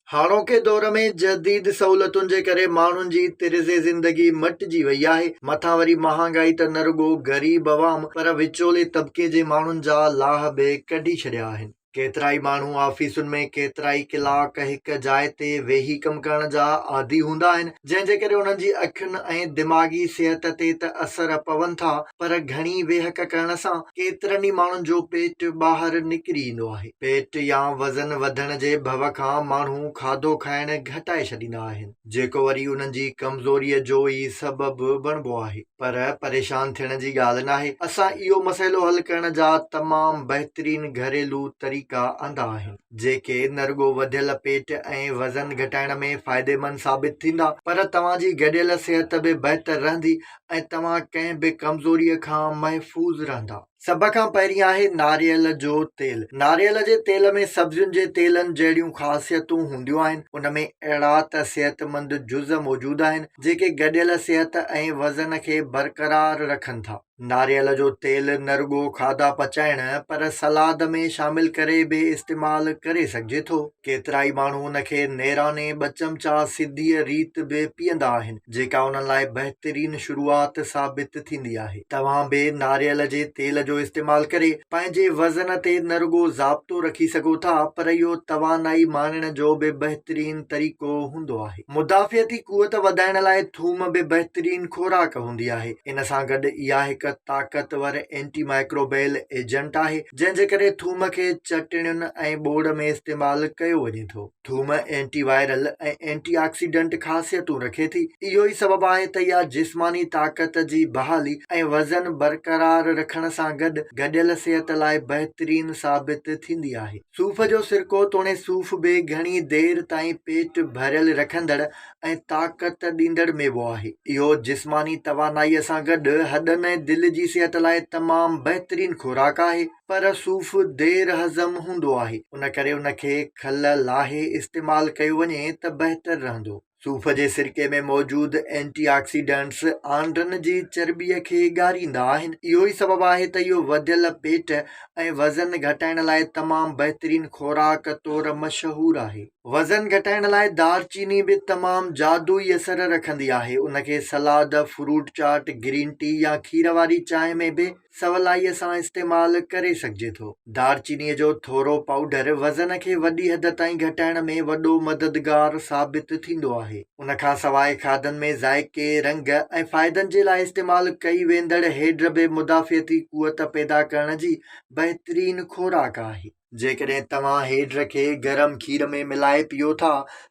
हाणोके दौर में जदीद सहूलतुनि जे करे माण्हुनि जी तिर्ज़े ज़िंदगी मटिजी वई आहे। मथां वरी महांगाई त न रुॻो ग़रीब अवाम पर विचोले तबिके जे माण्हुनि जा लाह बि कढी छॾिया आहिनि। केतिराई माण्हू ऑफिसुनि में केतिराई कलाक हिक जाइ ते वेही कमु करण जा आदी हूंदा आहिनि, जंहिंजे करे उन्हनि जी अखियुनि ऐं दिमाग़ी सिहत ते त असर पवनि था, पर घणी वेहक करण सां केतिरनि ई माण्हुनि जो पेट ॿाहिरि निकिरी ईंदो आहे। पेट या वज़न वधण जे भव खां माण्हू खाधो खाइण घटाए छॾींदा आहिनि, जेको वरी उन्हनि जी कमज़ोरीअ जो ई सबबु बणिबो आहे। पर परेशान थियण जी ॻाल्हि नाहे। असां इहो मसइलो हल करण जा तमामु बहितरीन घरेलू तरीक़ा आंदा आहिनि, जेके न रुॻो वधियल पेट ऐं वज़न घटाइण में फ़ाइदेमंद साबित थींदा, पर तव्हांजी गॾियल सिहत बि बहितर रहंदी ऐं तव्हां कंहिं बि कमज़ोरीअ खां महफ़ूज़ रहंदा। सभ खां पहिरीं आहे नारियल जो तेल। नारियल जे तेल में सब्जियुनि जे तेलनि जहिड़ियूं ख़ासियतूं हूंदियूं आहिनि। उन में अहिड़ा त सिहतमंद जुज़ मौजूदु आहिनि जेके गॾियल सिहत ऐं वज़न खे बरक़रार रखनि था। नारियल जो तेल न रुॻो खाधा पचाइण पर सलाद में शामिल करे बि इस्तेमालु करे सघिजे थो। केतिराई माण्हू उनखे नेराने ॿ चमचा सिधीअ रीत बि पीअंदा आहिनि, जेका उन्हनि लाइ बहितरीन शुरूआत साबित थींदी आहे। तव्हां बि नारियल जे तेल जो इस्तेमालु करे पंहिंजे वज़न ते न रुॻो ज़ाब्तो रखी सघो था, पर इहो तवानाई माणण जो बि बहितरीन तरीक़ो हूंदो आहे। मुदाफ़ियती क़ुवत वधाइण लाइ थूम बि बहितरीन खुराक हूंदी आहे। इन सां गॾु इहा हिकु ताक़तवर एंटी माइक्रोबियल एजेंट आहे, जंहिंजे करे थूम खे चटणियुनि ऐं ॿोड़ में इस्तेमालु कयो वञे थो। थूम एंटी वायरल ऐं एंटी ऑक्सीडेंट ख़ासियतूं रखे थी। इहो ई सबबु आहे त इहा जिस्मानी ताक़त जी बहाली ऐं वज़न बरक़रार रखण सां गॾु गॾियल सिहत लाइ बहितरीन साबित थींदी आहे। सूफ़ जो सिरको तोणे सूफ़ बि घणी देर ताईं पेट भरियल रखंदड़ ऐं ताक़त ॾींदड़ मेवो आहे। इहो जिस्मानी तवानाईअ सां गॾु हॾनि ऐं दिलि जी सिहत लाइ तमामु बहितरीन खुराक आहे, पर सूफ़ देर हज़म हूंदो आहे, उन करे उनखे खल लाहे इस्तेमालु कयो वञे त बहितर रहंदो। सूफ़ जे सिरके में मौजूदु एंटी ऑक्सीडेंट्स आंडनि जी चर्बीअ खे ॻारींदा आहिनि। इहो ई सबबु आहे त इहो वधियल पेट ऐं वज़न घटाइण लाइ तमामु बहितरीन खुराक तौरु मशहूरु आहे। वज़न घटाइण लाइ दालचीनी बि तमामु जादुई असर रखंदी आहे। उनखे सलाद, फ्रूट चाट, ग्रीन टी या खीर वारी चांहि में बि सवलाईअ सां इस्तेमालु करे सघिजे थो। दालचीनीअ जो थोरो पाउडर वज़न खे वॾी हद ताईं घटाइण में वॾो मददगार साबित थींदो आहे। उन खां सवाइ खाधनि में ज़ाइके, रंग ऐं फ़ाइदनि जे लाइ इस्तेमालु कई वेंदड़ हेड बि मुदाफ़ियती क़ुवत पैदा करण जी बहितरीन खुराक आहे। जेकॾहिं तव्हां हेड खे गरम खीर में मिलाए पियो था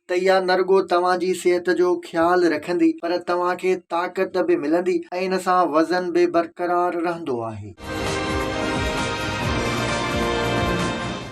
त इहा न रुॻो तव्हांजी सिहत जो ख़्यालु रखंदी, पर तव्हांखे ताक़त बि मिलंदी ऐं इन सां वज़न बि बरक़रार रहंदो आहे।